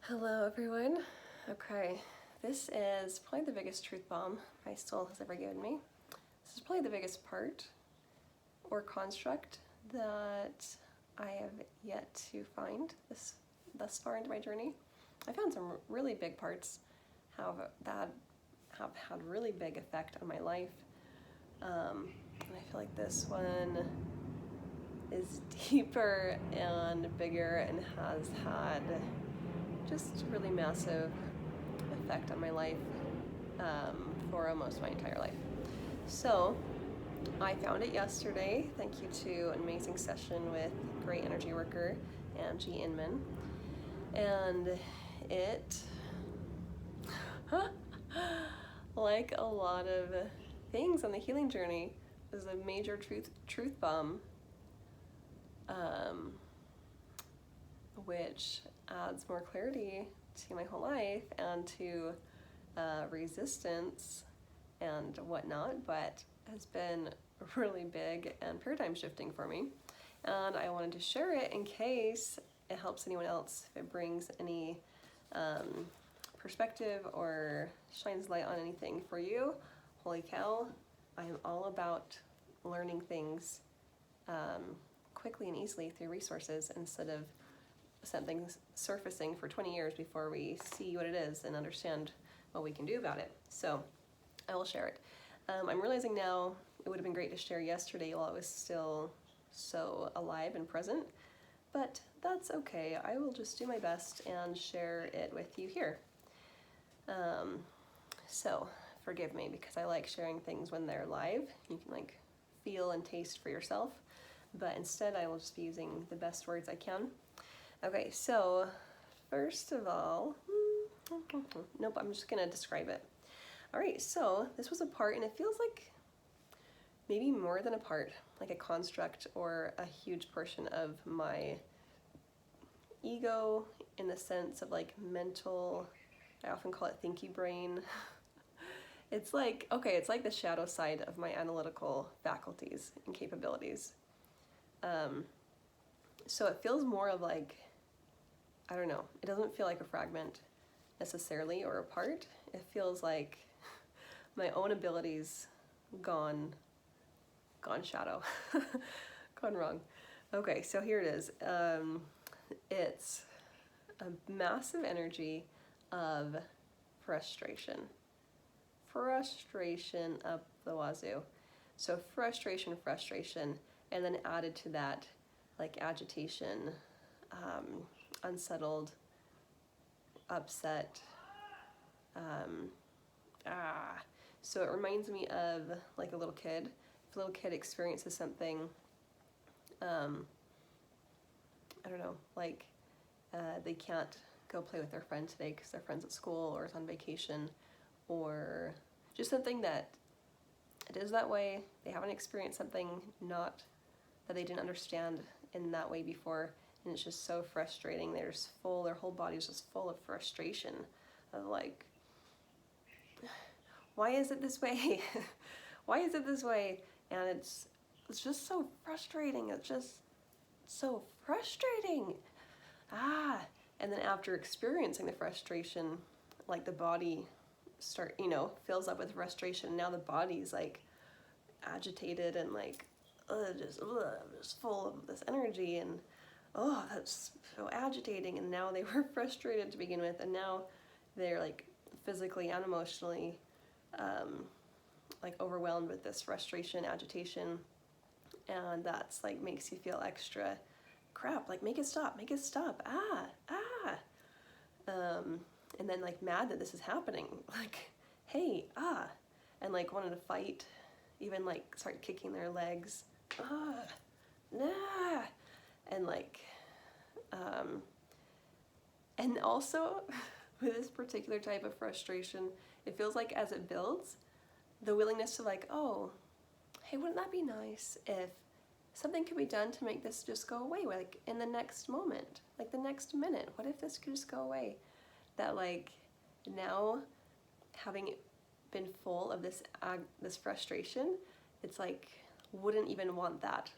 Hello everyone. Okay, this is probably the biggest truth bomb my soul has ever given me. This is probably the biggest part or construct that I have yet to find thus far into my journey. I found some really big parts that have had really big effect on my life. And I feel like this one is deeper and bigger and has had just really massive effect on my life for almost my entire life. So I found it yesterday. Thank you to an amazing session with great energy worker Angie Inman. And it, like a lot of things on the healing journey, was a major truth bomb, which adds more clarity to my whole life and to resistance and whatnot, but has been really big and paradigm shifting for me. And I wanted to share it in case it helps anyone else, if it brings any perspective or shines light on anything for you. Holy cow, I am all about learning things quickly and easily through resources instead of something surfacing for 20 years before we see what it is and understand what we can do about it. So I will share it. I'm realizing now it would have been great to share yesterday while it was still so alive and present, but that's okay. I will just do my best and share it with you here. So forgive me because I like sharing things when they're live. You can feel and taste for yourself, but instead I will just be using the best words I can. Okay, so first of all, nope, I'm just gonna describe it. All right, so this was a part, and it feels like maybe more than a part, like a construct or a huge portion of my ego in the sense of mental, I often call it thinky brain. It's like the shadow side of my analytical faculties and capabilities. So it feels more of I don't know, it doesn't feel like a fragment necessarily or a part. It feels like my own abilities gone shadow, gone wrong. Okay, so here it is. It's a massive energy of frustration up the wazoo. So frustration, and then added to that agitation, unsettled, upset. So it reminds me of a little kid. If a little kid experiences something, I don't know, they can't go play with their friend today because their friend's at school or is on vacation, or just something that it is that way. They haven't experienced something not that they didn't understand in that way before, and it's just so frustrating. Their whole body's just full of frustration of why is it this way? Why is it this way? And it's just so frustrating. It's just so frustrating. And then after experiencing the frustration, the body fills up with frustration. Now the body's agitated and just full of this energy, and that's so agitating. And now they were frustrated to begin with, and now they're physically and emotionally overwhelmed with this frustration, agitation, and that's makes you feel extra crap. Make it stop, and then mad that this is happening, hey, and wanted to fight, even start kicking their legs, nah, and and also with this particular type of frustration, it feels as it builds, the willingness to oh, hey, wouldn't that be nice if something could be done to make this just go away, in the next moment, the next minute, what if this could just go away? That now, having been full of this frustration, it's wouldn't even want that.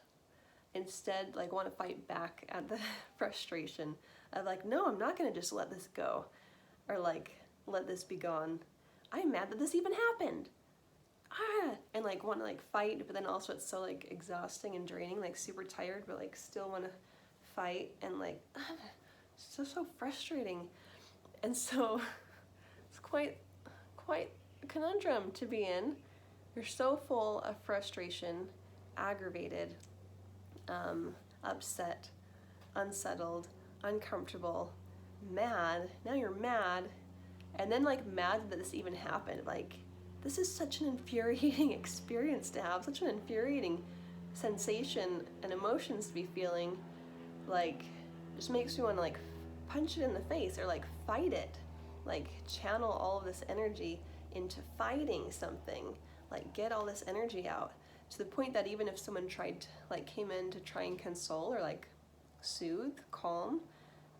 Instead, want to fight back at the frustration of like, no, I'm not going to just let this go or like let this be gone. I'm mad that this even happened. And like want to like fight, but then also it's so like exhausting and draining, like super tired, but like still want to fight, and like so frustrating. And so it's quite a conundrum to be in. You're so full of frustration, aggravated, upset, unsettled, uncomfortable, mad. Now you're mad, and then like mad that this even happened. Like, this is such an infuriating experience to have, such an infuriating sensation and emotions to be feeling. Like, just makes me want to like punch it in the face or like fight it, like channel all of this energy into fighting something, like get all this energy out, to the point that even if someone tried to, like came in to try and console or like soothe, calm,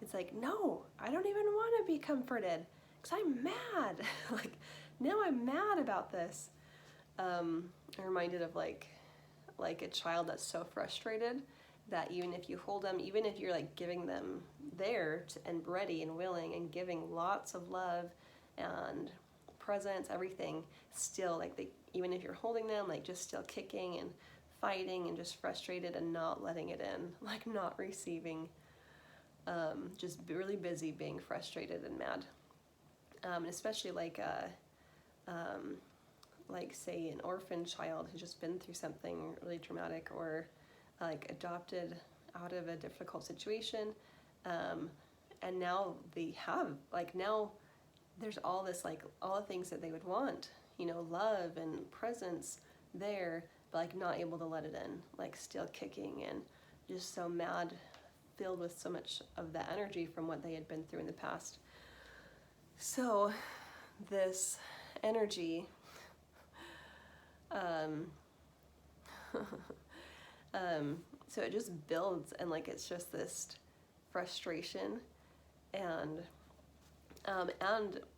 it's like, no, I don't even want to be comforted because I'm mad. Like, now I'm mad about this. I'm reminded of like a child that's so frustrated that even if you hold them, even if you're like giving them there and ready and willing and giving lots of love and presence, everything, still like even if you're holding them, like just still kicking and fighting and just frustrated and not letting it in, like not receiving, just really busy being frustrated and mad. Especially like say an orphan child who's just been through something really traumatic, or like adopted out of a difficult situation, and now they have like, now there's all this like all the things that they would want, love and presence there, but like not able to let it in, like still kicking and just so mad, filled with so much of that energy from what they had been through in the past. So this energy so it just builds, and like it's just this frustration, and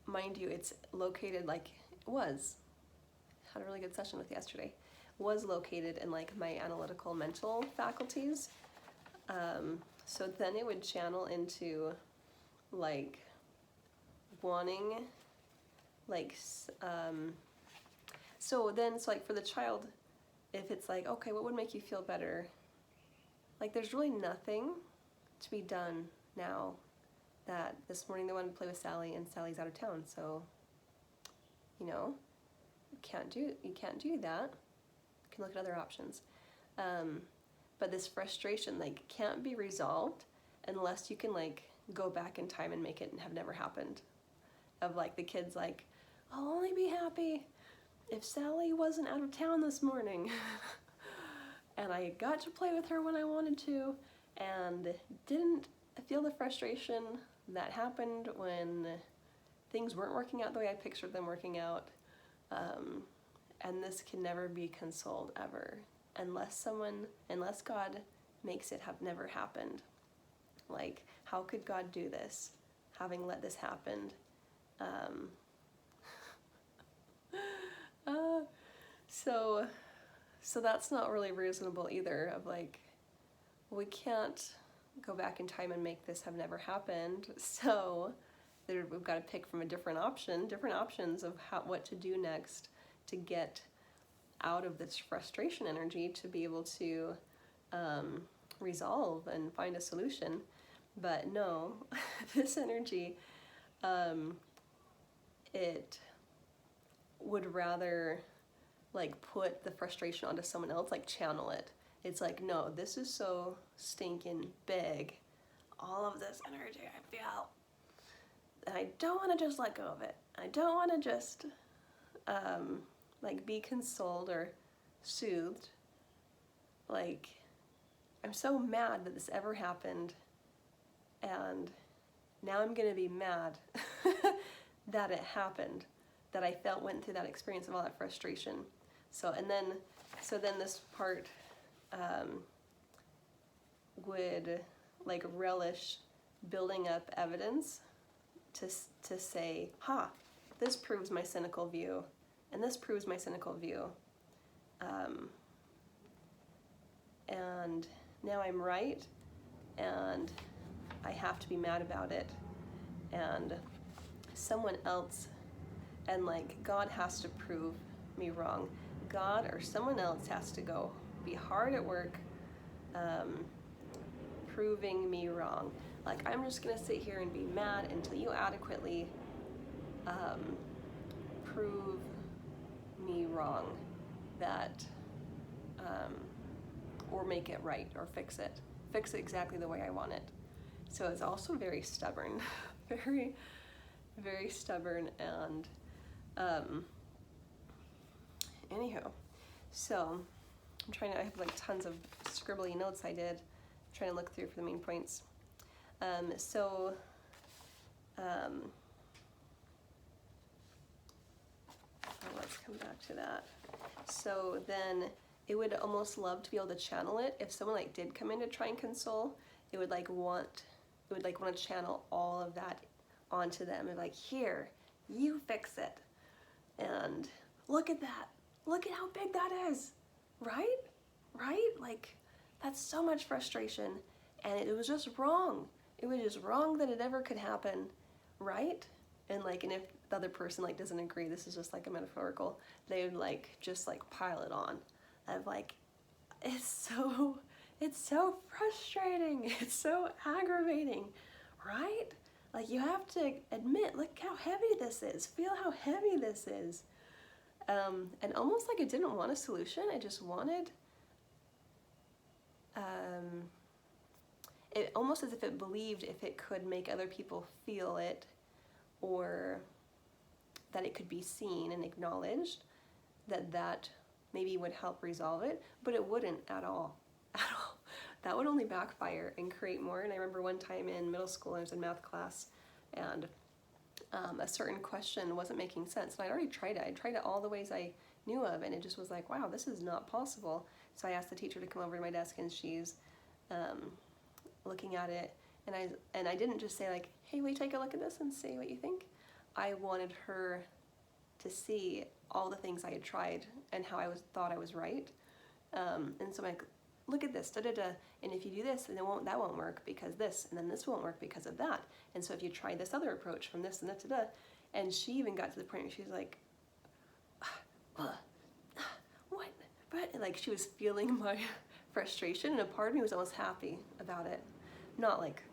mind you, it's located, like had a really good session with yesterday, was located in like my analytical mental faculties. So then it would channel into like wanting, like so like for the child, if it's like, okay, what would make you feel better? Like, there's really nothing to be done now. That this morning they wanted to play with Sally, and Sally's out of town, so you can't do that. You can look at other options. But this frustration like can't be resolved unless you can like go back in time and make it have never happened. Of like the kids like, I'll only be happy if Sally wasn't out of town this morning. And I got to play with her when I wanted to, and didn't feel the frustration that happened when things weren't working out the way I pictured them working out. And this can never be consoled ever, unless God makes it have never happened. Like, how could God do this, having let this happen? So that's not really reasonable either, of like, we can't go back in time and make this have never happened, so we've got to pick from different options of what to do next to get out of this frustration energy, to be able to resolve and find a solution. But no, this energy, it would rather like put the frustration onto someone else, like channel it. It's like, no, this is so stinking big, all of this energy I feel, and I don't want to just let go of it. I don't want to just like be consoled or soothed. Like, I'm so mad that this ever happened, and now I'm gonna be mad that it happened, that I went through that experience of all that frustration. So then this part would like relish building up evidence to say, this proves my cynical view, and this proves my cynical view, and now I'm right, and I have to be mad about it, and someone else, and like God has to prove me wrong. God or someone else has to go be hard at work proving me wrong. Like, I'm just gonna sit here and be mad until you adequately prove me wrong, that or make it right, or fix it exactly the way I want it. So it's also very stubborn, very, very stubborn. And anywho, so I have like tons of scribbly notes I did, trying to look through for the main points. Let's come back to that. So then it would almost love to be able to channel it. If someone like did come in to try and console, it would want to channel all of that onto them, and like, here, you fix it, and look at that, look at how big that is, right? Like, that's so much frustration, and it was just wrong. It was just wrong that it ever could happen, right? And if the other person like doesn't agree, this is just like a metaphorical, they would like just like pile it on, of like, it's so frustrating, it's so aggravating, right? Like, you have to admit, look how heavy this is, feel how heavy this is. And almost like it didn't want a solution, it just wanted, it almost as if it believed if it could make other people feel it, or that it could be seen and acknowledged, that maybe would help resolve it, but it wouldn't at all. That would only backfire and create more. And I remember one time in middle school, I was in math class, and a certain question wasn't making sense. And I'd already tried it. I tried it all the ways I knew of, and it just was like, wow, this is not possible. So I asked the teacher to come over to my desk, and she's looking at it, and I didn't just say like, hey, will you take a look at this and see what you think? I wanted her to see all the things I had tried and how I thought I was right. And so I'm like, look at this, da-da-da, and if you do this, then that won't work because this, and then this won't work because of that. And so if you try this other approach from this and that, da-da. And she even got to the point where she was like, what? But like, she was feeling my frustration, and a part of me was almost happy about it. Not like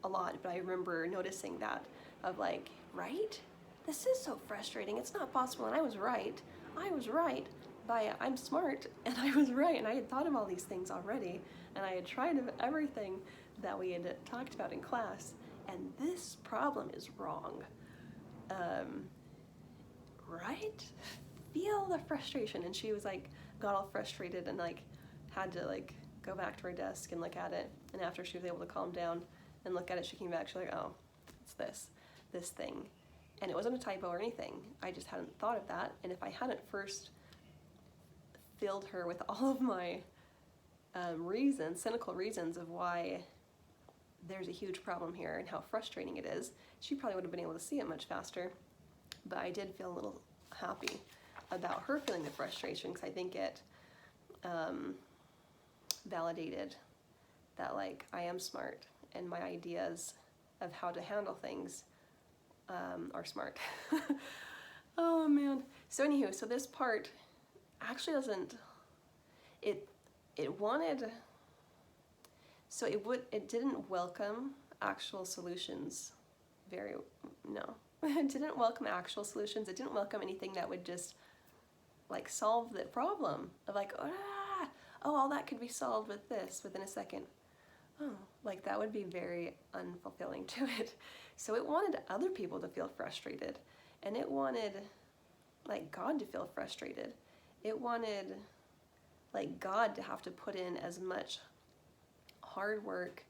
a lot, but I remember noticing that, of like, right? This is so frustrating. It's not possible, and I was right. I'm smart, and I was right, and I had thought of all these things already, and I had tried everything that we had talked about in class, and this problem is wrong. Right? Feel the frustration. And she was like, got all frustrated and like had to like go back to her desk and look at it, and after she was able to calm down and look at it, she came back, she's like, oh, it's this thing. And it wasn't a typo or anything. I just hadn't thought of that. And if I hadn't first filled her with all of my cynical reasons of why there's a huge problem here and how frustrating it is, she probably would have been able to see it much faster. But I did feel a little happy about her feeling the frustration, because I think it validated that like, I am smart, and my ideas of how to handle things are smart. Oh man. So anywho, so this part actually it didn't welcome actual solutions. It didn't welcome actual solutions. It didn't welcome anything that would just like solve the problem of like, all that could be solved with this within a second. Oh, like that would be very unfulfilling to it. So it wanted other people to feel frustrated, and it wanted like God to feel frustrated. It wanted like God to have to put in as much hard work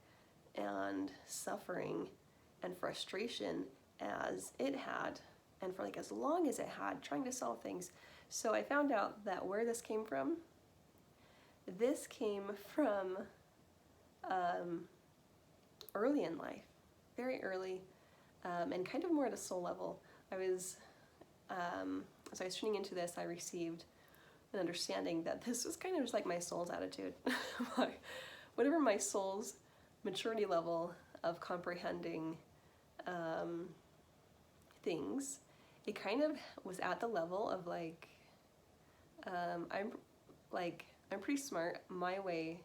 and suffering and frustration as it had, and for like as long as it had, trying to solve things. So I found out that where this came from early in life, very early, and kind of more at a soul level. As I was tuning into this, I received an understanding that this was kind of just like my soul's attitude. Whatever my soul's maturity level of comprehending things, it kind of was at the level of like, I'm pretty smart. My way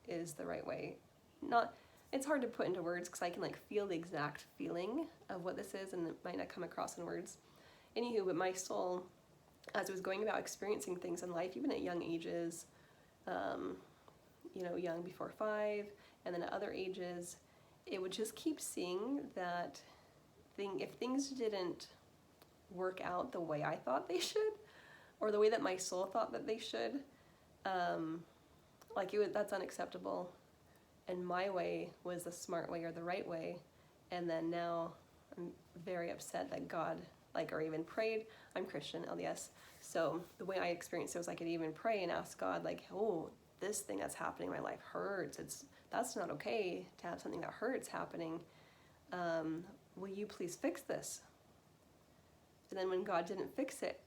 is the right way. Not, it's hard to put into words because I can like feel the exact feeling of what this is, and it might not come across in words. Anywho, but my soul, as it was going about experiencing things in life, even at young ages, young before 5, and then at other ages, it would just keep seeing that if things didn't work out the way I thought they should, or the way that my soul thought that they should, that's unacceptable. And my way was the smart way or the right way. And then now I'm very upset that God, or even prayed. I'm Christian, LDS. So the way I experienced it was I could even pray and ask God, oh, this thing that's happening in my life hurts. That's not okay to have something that hurts happening. Will you please fix this? And then when God didn't fix it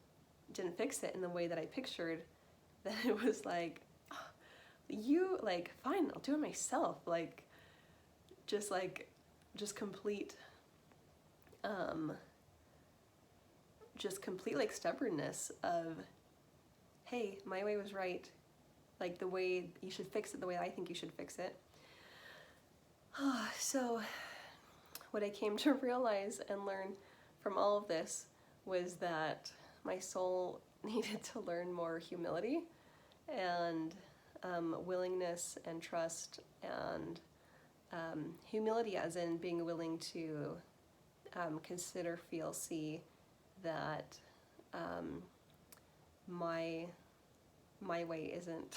in the way that I pictured, then it was like, fine, I'll do it myself. Just complete stubbornness of, hey, my way was right. The way you should fix it, the way I think you should fix it. So what I came to realize and learn from all of this was that my soul needed to learn more humility and willingness and trust, and humility as in being willing to consider, feel, see that my way isn't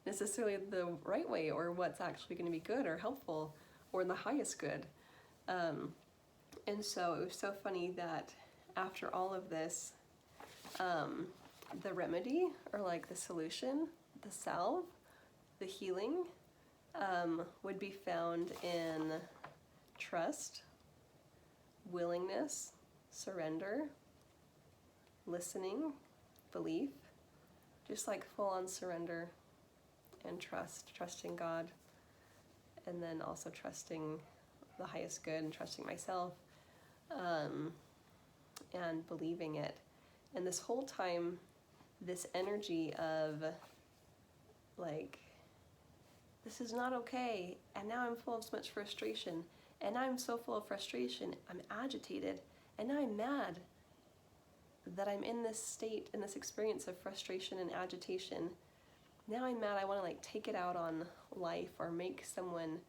necessarily the right way, or what's actually going to be good or helpful or the highest good. And so it was so funny that after all of this, the remedy, or the solution, the salve, the healing, would be found in trust, willingness, surrender, listening, belief, just full on surrender and trusting God, and then also trusting the highest good and trusting myself, and believing it. And this whole time, this energy of this is not okay, and now I'm full of so much frustration, and I'm so full of frustration, I'm agitated, and now I'm mad that I'm in this state, in this experience of frustration and agitation. Now I'm mad, I want to take it out on life, or make someone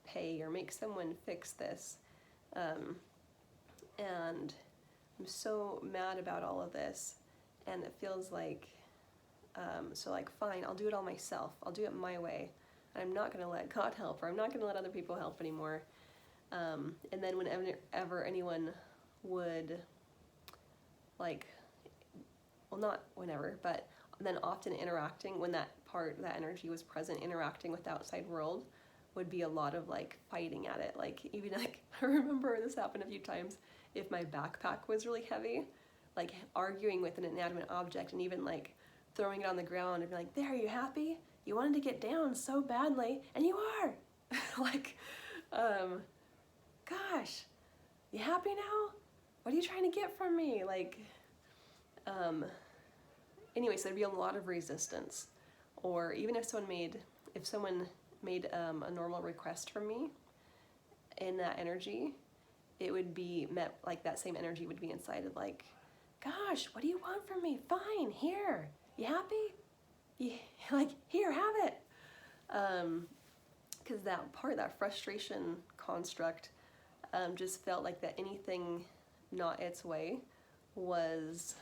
pay, or make someone fix this. And I'm so mad about all of this, and it feels fine, I'll do it all myself. I'll do it my way. I'm not going to let God help, or I'm not going to let other people help anymore. And then whenever anyone would, not whenever, but then often interacting, when that energy was present, interacting with the outside world, would be a lot of fighting at it. Even I remember this happened a few times. If my backpack was really heavy, arguing with an inanimate object, and even throwing it on the ground and be like, there, you happy? You wanted to get down so badly, and you are. Gosh, you happy now? What are you trying to get from me? Anyway, so there'd be a lot of resistance. Or even if someone made a normal request from me in that energy, it would be met that same energy would be inside of gosh, what do you want from me? Fine, here. You happy? Here, have it. Because that frustration construct, just felt that anything not its way was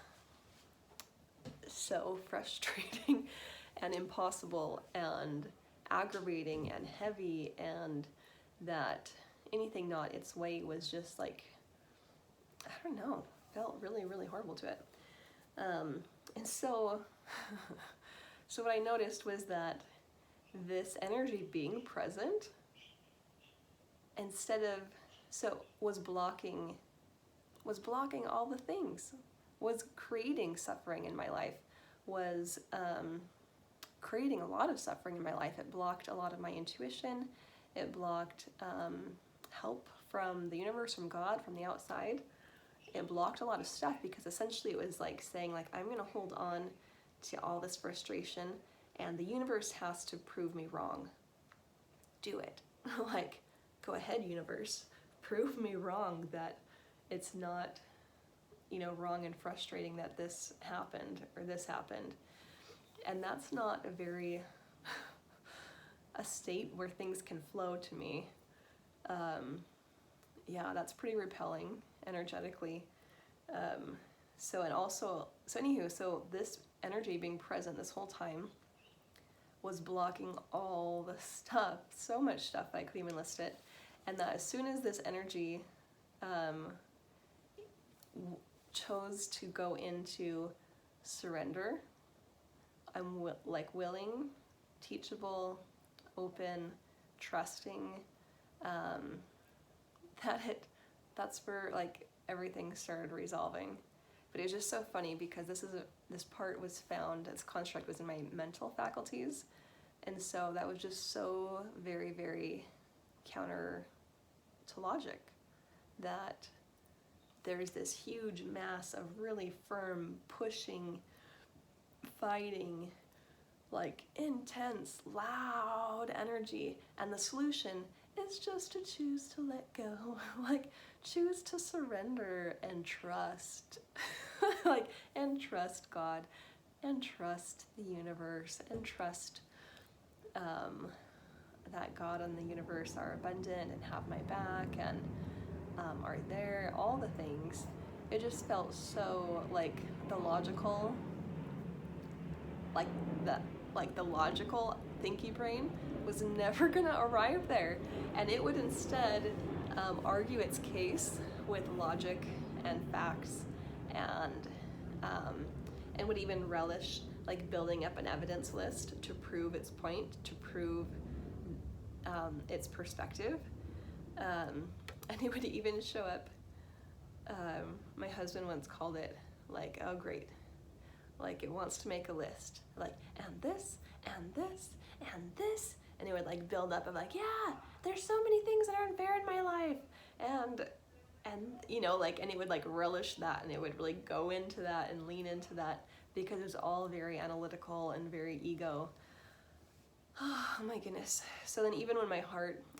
so frustrating and impossible and aggravating and heavy, and that anything not its way was just I don't know, felt really, really horrible to it. And so what I noticed was that this energy being present was blocking all the things, was creating suffering in my life, was creating a lot of suffering in my life. It blocked a lot of my intuition. It blocked help from the universe, from God, from the outside. It blocked a lot of stuff because essentially it was like saying like, I'm going to hold on to all this frustration and the universe has to prove me wrong. Do it. Like, go ahead, universe. Prove me wrong that it's not, wrong and frustrating that this happened or this happened. And that's not a state where things can flow to me. Yeah, that's pretty repelling energetically. So this energy being present this whole time was blocking all the stuff, so much stuff that I couldn't even list it. And that as soon as this energy chose to go into surrender, I'm willing, teachable, open, trusting, that's where like everything started resolving. But it was just so funny because this construct was in my mental faculties, and so that was just so very, very counter to logic, that there's this huge mass of really firm, pushing, fighting, like intense, loud energy, and the solution is just to choose to let go, like choose to surrender and trust, and trust God, and trust the universe, and trust that God and the universe are abundant and have my back and are there, all the things. It just felt so like the logical thinky brain was never gonna arrive there, and it would instead argue its case with logic and facts, and would even relish like building up an evidence list to prove its point, to prove its perspective, and it would even show up. My husband once called it like, oh great, like it wants to make a list, like, and this, and this, and this, and it would like build up of like, yeah, there's so many things that aren't fair in my life, and and it would like relish that, and it would really go into that and lean into that because it's all very analytical and very ego. Oh my goodness. So then even when I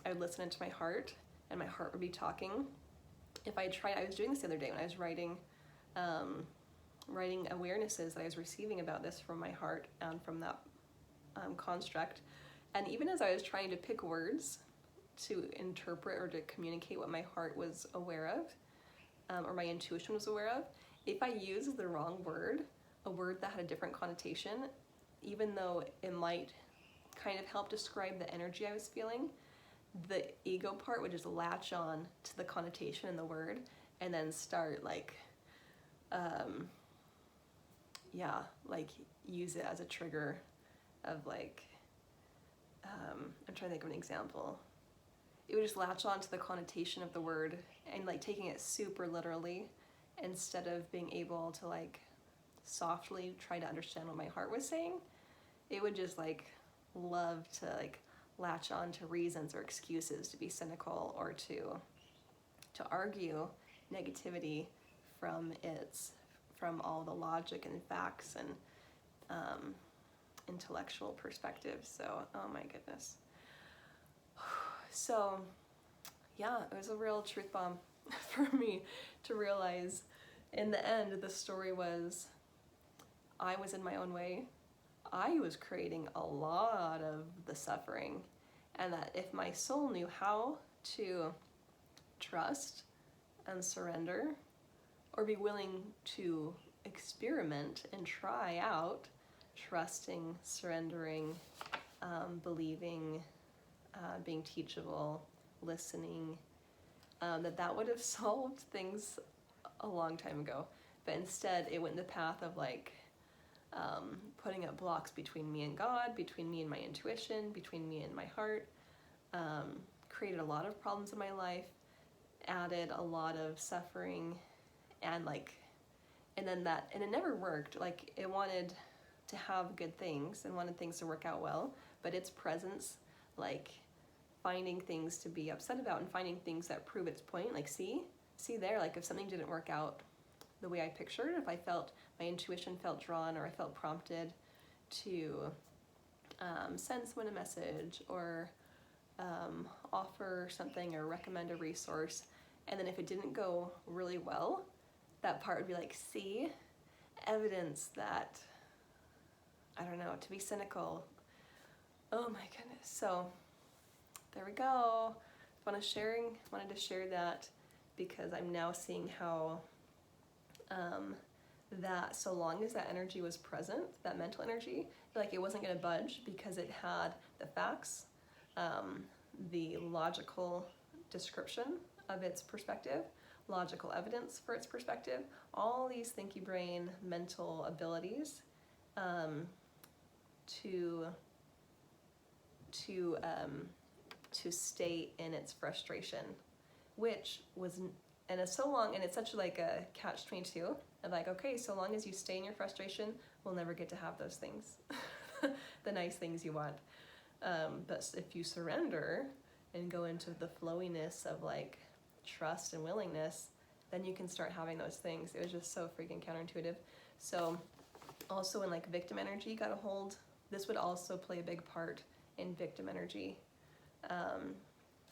would listen into my heart, and my heart would be talking. I was doing this the other day when I was writing awarenesses that I was receiving about this from my heart and from that construct. And even as I was trying to pick words to interpret or to communicate what my heart was aware of, or my intuition was aware of, if I used the wrong word, a word that had a different connotation, even though it might kind of help describe the energy I was feeling, the ego part would just latch on to the connotation in the word and then start use it as a trigger of I'm trying to think of an example. It would just latch on to the connotation of the word and like taking it super literally instead of being able to like softly try to understand what my heart was saying. It would just like love to like latch on to reasons or excuses to be cynical or to argue negativity from all the logic and facts and intellectual perspective. So, oh my goodness. So, yeah, it was a real truth bomb for me to realize in the end the story was I was in my own way. I was creating a lot of the suffering, and that if my soul knew how to trust and surrender, or be willing to experiment and try out trusting, surrendering, believing, being teachable, listening, that would have solved things a long time ago. But instead it went in the path of like putting up blocks between me and God, between me and my intuition, between me and my heart, created a lot of problems in my life, added a lot of suffering, and it never worked. Like, it wanted to have good things and wanted things to work out well, but its presence like finding things to be upset about and finding things that prove its point. Like, see there, like if something didn't work out the way I pictured, if I felt my intuition felt drawn, or I felt prompted to send someone a message, or offer something, or recommend a resource, and then if it didn't go really well, that part would be like, see, evidence that, I don't know, to be cynical. Oh my goodness. So there we go. Wanted to share that because I'm now seeing how that so long as that energy was present, that mental energy, like it wasn't going to budge because it had the facts, the logical description of its perspective, logical evidence for its perspective, all these thinky brain mental abilities to stay in its frustration, which was, and it's so long, and it's such like a catch-22 of like, okay, so long as you stay in your frustration, we'll never get to have those things, the nice things you want. But if you surrender and go into the flowiness of like trust and willingness, then you can start having those things. It was just so freaking counterintuitive. So also when like victim energy got a hold, this would also play a big part in victim energy,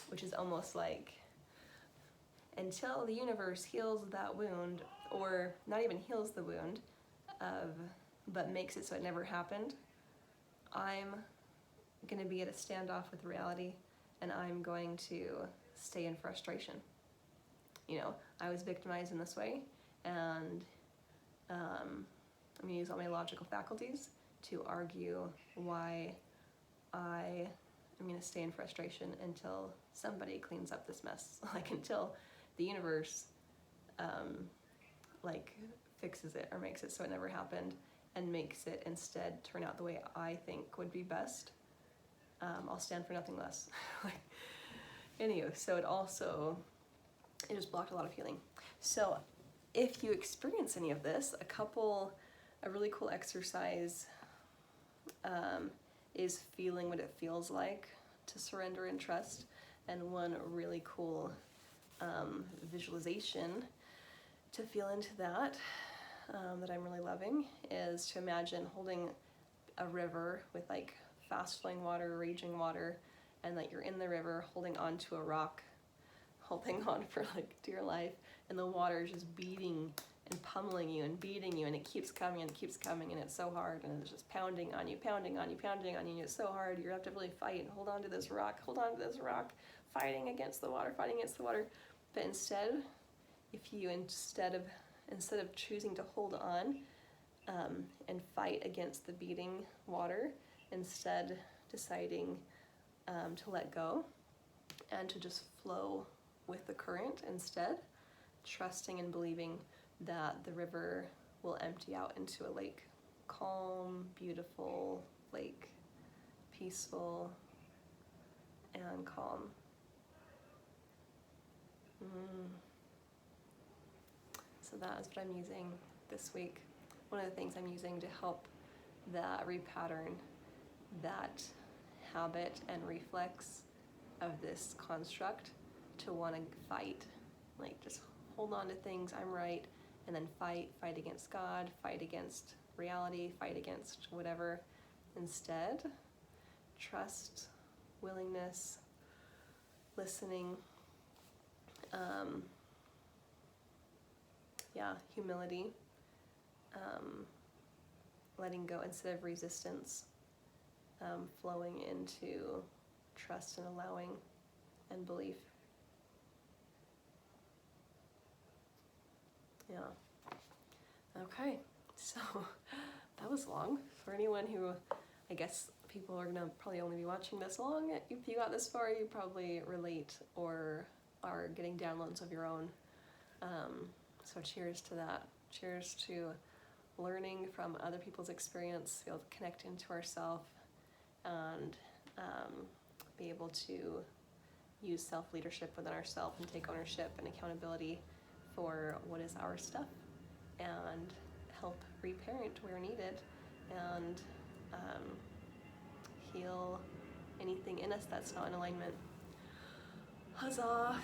which is almost like, until the universe heals that wound, or not even heals the wound, but makes it so it never happened, I'm going to be at a standoff with reality, and I'm going to stay in frustration. You know, I was victimized in this way, and I'm going to use all my logical faculties to argue why I'm going to stay in frustration until somebody cleans up this mess, like until the universe like fixes it or makes it so it never happened, and makes it instead turn out the way I think would be best. I'll stand for nothing less. Anyway, so it just blocked a lot of healing. So if you experience any of this, a really cool exercise is feeling what it feels like to surrender and trust. And one really cool visualization to feel into that I'm really loving is to imagine holding a river with like fast flowing water, raging water, and that you're in the river holding onto a rock, holding on for like dear life, and the water is just beating and pummeling you and beating you, and it keeps coming and it keeps coming, and it's so hard, and it's just pounding on you, and it's so hard. You have to really fight and hold on to this rock, fighting against the water. But instead, if you instead of choosing to hold on and fight against the beating water, instead deciding to let go and to just flow with the current instead, trusting and believing that the river will empty out into a lake. Calm, beautiful lake, peaceful and calm. So that is what I'm using this week. One of the things I'm using to help that repattern that habit and reflex of this construct, to want to fight, like just hold on to things, I'm right, and then fight against God, fight against reality, fight against whatever. Instead, trust, willingness, listening, humility, letting go instead of resistance, flowing into trust and allowing and belief. Yeah. Okay, so that was long. For anyone who, I guess people are gonna probably only be watching this long, if you got this far, you probably relate or are getting downloads of your own. So cheers to that. Cheers to learning from other people's experience, be able to connect into ourselves, and be able to use self-leadership within ourselves and take ownership and accountability for what is our stuff, and help reparent where needed, and heal anything in us that's not in alignment. Huzzah!